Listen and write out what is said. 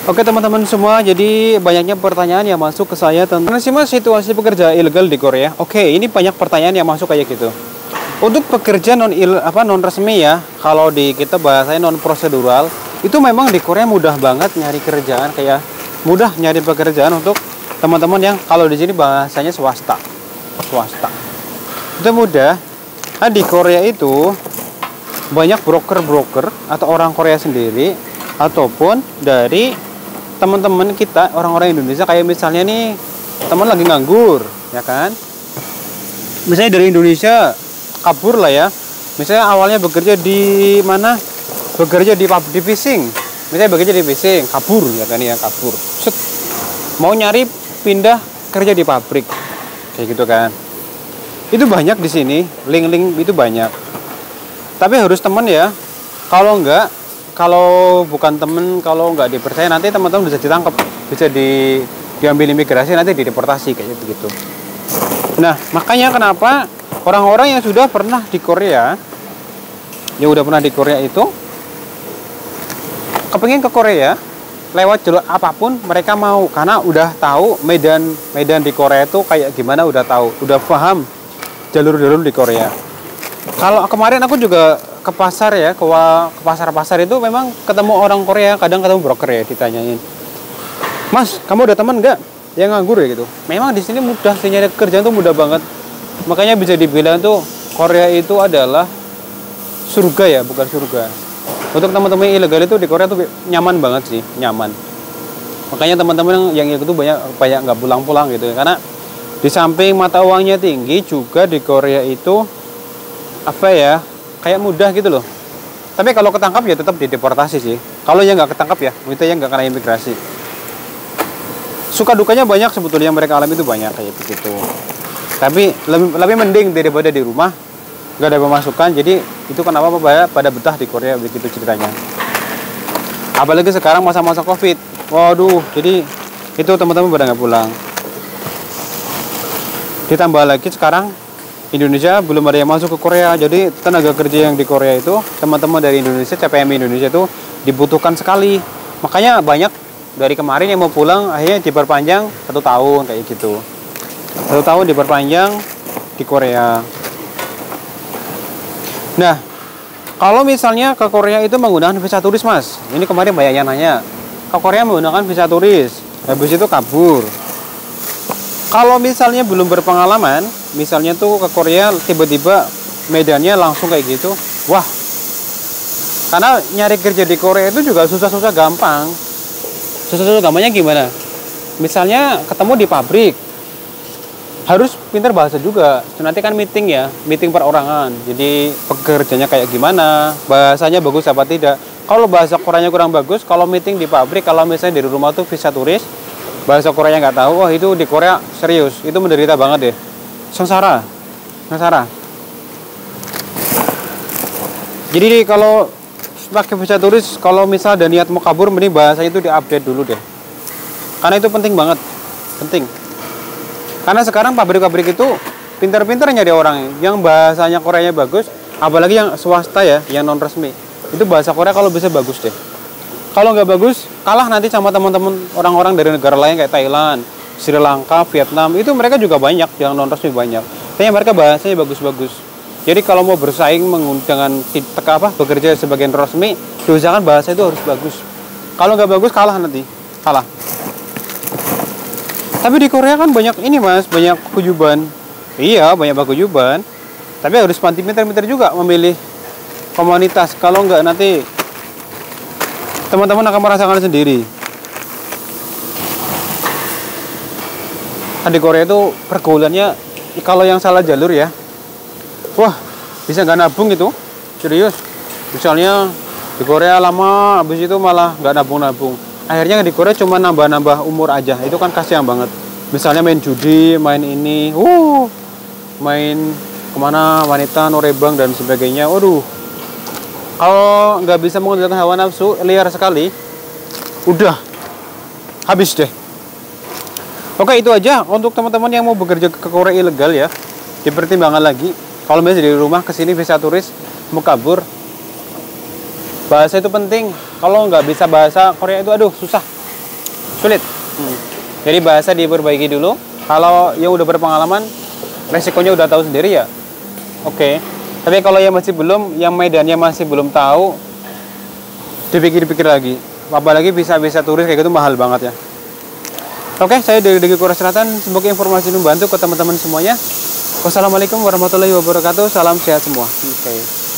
Oke teman-teman semua, jadi banyaknya pertanyaan yang masuk ke saya tentang sih mas situasi pekerja ilegal di Korea. Oke, ini banyak pertanyaan yang masuk kayak gitu. Untuk pekerja non resmi ya, kalau di kita bahasanya non prosedural, itu memang di Korea mudah banget nyari kerjaan, kayak mudah nyari pekerjaan untuk teman-teman yang kalau di sini bahasanya swasta. Itu mudah. Nah, di Korea itu banyak broker-broker atau orang Korea sendiri ataupun dari teman-teman kita orang-orang Indonesia, kayak misalnya nih teman lagi nganggur ya kan, misalnya dari Indonesia kabur lah ya, misalnya awalnya bekerja di mana, bekerja di fishing, misalnya bekerja di fishing, kabur ya kan, ya kabur set, mau nyari pindah kerja di pabrik kayak gitu kan. Itu banyak di sini, link-link itu banyak, tapi harus teman ya. Kalau bukan temen, kalau nggak dipercaya, nanti teman-teman bisa ditangkap, bisa diambil imigrasi, nanti dideportasi kayak begitu. Nah, makanya kenapa orang-orang yang sudah pernah di Korea, itu kepengen ke Korea lewat jalur apapun mereka mau, karena udah tahu medan di Korea itu kayak gimana, udah tahu, udah paham jalur-jalur di Korea. Kalau kemarin aku juga ke pasar ya, ke pasar-pasar itu memang ketemu orang Korea, kadang ketemu broker ya, ditanyain, Mas, kamu ada teman nggak yang nganggur ya gitu. Memang di sini mudah sih, nyari kerjaan tuh mudah banget. Makanya bisa dibilang tuh Korea itu adalah surga ya, bukan surga. Untuk teman-teman ilegal itu di Korea tuh nyaman banget sih, nyaman. Makanya teman-teman yang itu banyak nggak pulang-pulang gitu, karena di samping mata uangnya tinggi juga di Korea itu apa ya, kayak mudah gitu loh. Tapi kalau ketangkap ya tetap dideportasi sih. Kalau yang nggak ketangkap ya, itu yang nggak kena imigrasi. Suka dukanya banyak sebetulnya yang mereka alami, itu banyak kayak begitu. Tapi lebih mending daripada di rumah nggak ada pemasukan. Jadi itu kenapa pada betah di Korea, begitu ceritanya. Apalagi sekarang masa-masa COVID. Waduh, jadi itu teman-teman pada nggak pulang. Ditambah lagi sekarang Indonesia belum ada yang masuk ke Korea, jadi tenaga kerja yang di Korea itu, teman-teman dari Indonesia, CPM Indonesia itu dibutuhkan sekali. Makanya banyak dari kemarin yang mau pulang akhirnya diperpanjang 1 tahun kayak gitu. 1 tahun diperpanjang di Korea. Nah, kalau misalnya ke Korea itu menggunakan visa turis mas, ini kemarin banyak yang nanya, ke Korea menggunakan visa turis, habis itu kabur. Kalau misalnya belum berpengalaman, misalnya tuh ke Korea tiba-tiba medannya langsung kayak gitu, wah, karena nyari kerja di Korea itu juga susah-susah gampang. Susah-susah gampangnya gimana? Misalnya ketemu di pabrik, harus pintar bahasa juga. Nanti kan meeting ya, meeting perorangan. Jadi pekerjanya kayak gimana, bahasanya bagus apa tidak. Kalau bahasa Koreanya kurang bagus, kalau meeting di pabrik, kalau misalnya dari rumah tuh visa turis, bahasa Koreanya nggak tahu, wah itu di Korea serius, itu menderita banget deh, sengsara. Jadi kalau pakai visa turis, kalau misal ada niat mau kabur, mending bahasanya itu diupdate dulu deh, karena itu penting banget, penting. Karena sekarang pabrik-pabrik itu pintar-pintar nyari orang yang bahasanya Koreanya bagus, apalagi yang swasta ya, yang non resmi, itu bahasa Korea kalau bisa bagus deh. Kalau nggak bagus, kalah nanti sama teman-teman orang-orang dari negara lain kayak Thailand, Sri Lanka, Vietnam. Itu mereka juga banyak, yang non-resmi banyak. Tapi mereka bahasanya bagus-bagus. Jadi kalau mau bersaing dengan bekerja sebagai resmi, diusahakan bahasa itu harus bagus. Kalau nggak bagus, kalah nanti. Kalah. Tapi di Korea kan banyak ini mas, banyak paguyuban. Iya, banyak paguyuban. Tapi harus pintar-pintar juga memilih komunitas. Kalau nggak nanti teman-teman akan merasakan sendiri. Di Korea itu pergaulannya, kalau yang salah jalur ya, wah bisa nggak nabung itu, serius. Misalnya di Korea lama, habis itu malah nggak nabung-nabung. Akhirnya di Korea cuma nambah-nambah umur aja, itu kan kasihan banget. Misalnya main judi, main ini, main kemana, wanita, norebang dan sebagainya. Waduh, kalau nggak bisa mengendalikan hawa nafsu, liar sekali, udah habis deh. Oke, itu aja untuk teman-teman yang mau bekerja ke Korea ilegal ya. Dipertimbangkan lagi. Kalau misalnya dari rumah ke sini visa turis mau kabur, bahasa itu penting. Kalau nggak bisa bahasa Korea itu, aduh susah. sulit. Jadi bahasa diperbaiki dulu. Kalau yang udah berpengalaman, resikonya udah tahu sendiri ya. Oke. Tapi kalau yang masih belum, yang medannya masih belum tahu, dipikir-pikir lagi. Apalagi bisa turis kayak gitu mahal banget ya. Oke, saya dari Korea Selatan. Semoga informasi ini membantu ke teman-teman semuanya. Wassalamualaikum warahmatullahi wabarakatuh. Salam sehat semua. Oke.